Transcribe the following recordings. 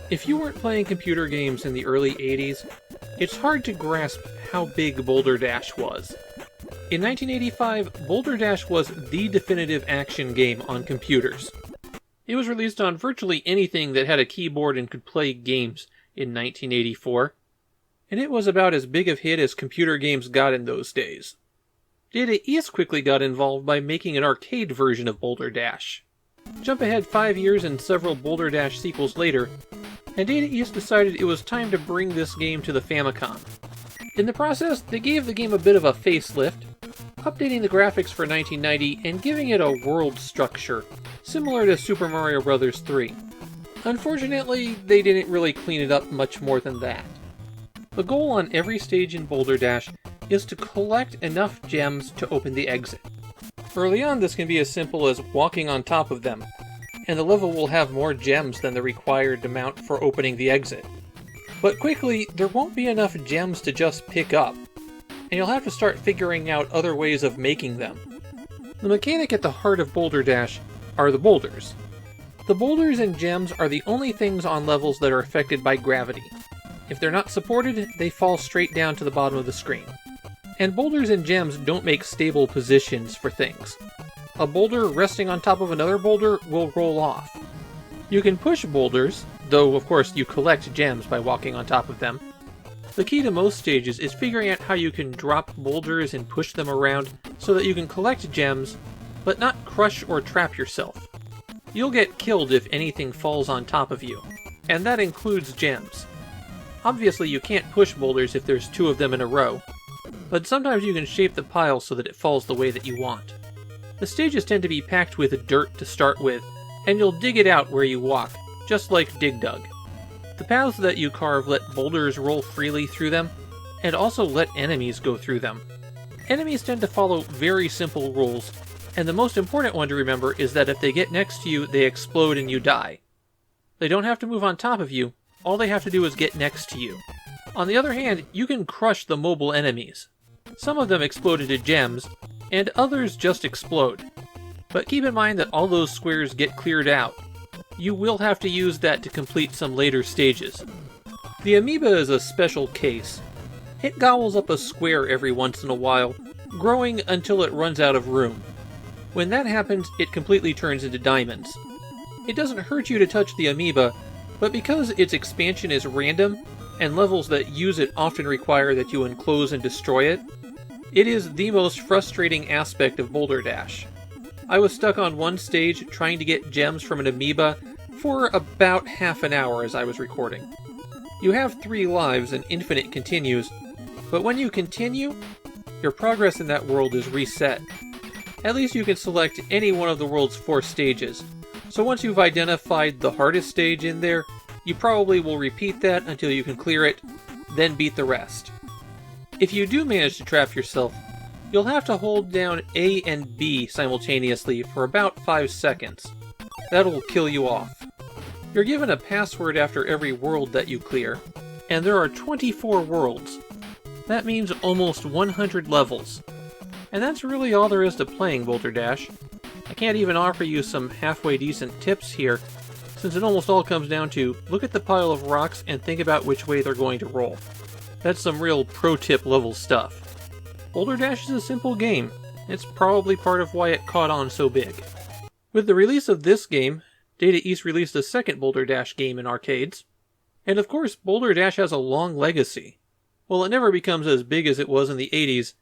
If you weren't playing computer games in the early 80s, it's hard to grasp how big Boulder Dash was. In 1985, Boulder Dash was the definitive action game on computers. It was released on virtually anything that had a keyboard and could play games in 1984, and it was about as big a hit as computer games got in those days. Data East quickly got involved by making an arcade version of Boulder Dash. Jump ahead 5 years and several Boulder Dash sequels later, and Data East decided it was time to bring this game to the Famicom. In the process, they gave the game a bit of a facelift, updating the graphics for 1990 and giving it a world structure, similar to Super Mario Bros. 3. Unfortunately, they didn't really clean it up much more than that. The goal on every stage in Boulder Dash is to collect enough gems to open the exit. Early on, this can be as simple as walking on top of them, and the level will have more gems than the required amount for opening the exit. But quickly, there won't be enough gems to just pick up, and you'll have to start figuring out other ways of making them. The mechanic at the heart of Boulder Dash are the boulders. The boulders and gems are the only things on levels that are affected by gravity. If they're not supported, they fall straight down to the bottom of the screen. And boulders and gems don't make stable positions for things. A boulder resting on top of another boulder will roll off. You can push boulders, though of course you collect gems by walking on top of them. The key to most stages is figuring out how you can drop boulders and push them around so that you can collect gems, but not crush or trap yourself. You'll get killed if anything falls on top of you, and that includes gems. Obviously you can't push boulders if there's 2 of them in a row, but sometimes you can shape the pile so that it falls the way that you want. The stages tend to be packed with dirt to start with, and you'll dig it out where you walk, just like Dig Dug. The paths that you carve let boulders roll freely through them, and also let enemies go through them. Enemies tend to follow very simple rules, and the most important one to remember is that if they get next to you, they explode and you die. They don't have to move on top of you, all they have to do is get next to you. On the other hand, you can crush the mobile enemies. Some of them explode into gems, and others just explode. But keep in mind that all those squares get cleared out. You will have to use that to complete some later stages. The amoeba is a special case. It gobbles up a square every once in a while, growing until it runs out of room. When that happens, it completely turns into diamonds. It doesn't hurt you to touch the amoeba, but because its expansion is random, and levels that use it often require that you enclose and destroy it, it is the most frustrating aspect of Boulder Dash. I was stuck on one stage trying to get gems from an amoeba for about half an hour as I was recording. You have 3 lives and infinite continues, but when you continue, your progress in that world is reset. At least you can select any one of the world's 4 stages, so once you've identified the hardest stage in there, you probably will repeat that until you can clear it, then beat the rest. If you do manage to trap yourself, you'll have to hold down A and B simultaneously for about 5 seconds. That'll kill you off. You're given a password after every world that you clear, and there are 24 worlds. That means almost 100 levels. And that's really all there is to playing Boulder Dash. I can't even offer you some halfway decent tips here, since it almost all comes down to look at the pile of rocks and think about which way they're going to roll. That's some real pro-tip level stuff. Boulder Dash is a simple game. It's probably part of why it caught on so big. With the release of this game, Data East released a second Boulder Dash game in arcades. And of course, Boulder Dash has a long legacy. While it never becomes as big as it was in the 80s,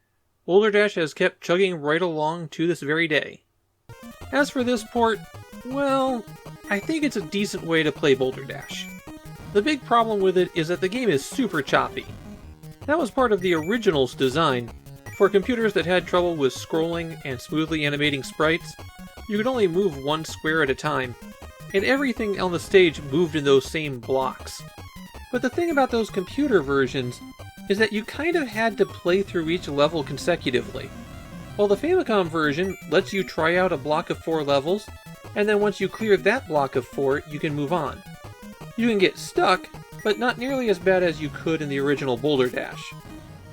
Boulder Dash has kept chugging right along to this very day. As for this port, well, I think it's a decent way to play Boulder Dash. The big problem with it is that the game is super choppy. That was part of the original's design. For computers that had trouble with scrolling and smoothly animating sprites, you could only move 1 square at a time, and everything on the stage moved in those same blocks. But the thing about those computer versions is that you kind of had to play through each level consecutively. While the Famicom version lets you try out a block of 4 levels, and then once you clear that block of 4, you can move on. You can get stuck, but not nearly as bad as you could in the original Boulder Dash.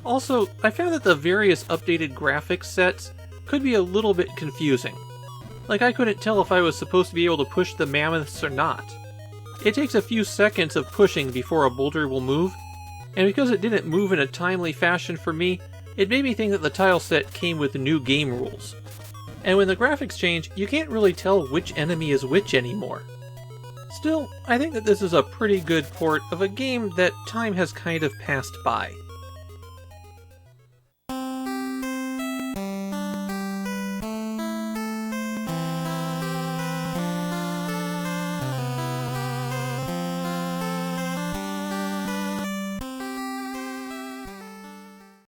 Also, I found that the various updated graphics sets could be a little bit confusing. Like I couldn't tell if I was supposed to be able to push the mammoths or not. It takes a few seconds of pushing before a boulder will move, and because it didn't move in a timely fashion for me, it made me think that the tile set came with new game rules. And when the graphics change, you can't really tell which enemy is which anymore. Still, I think that this is a pretty good port of a game that time has kind of passed by.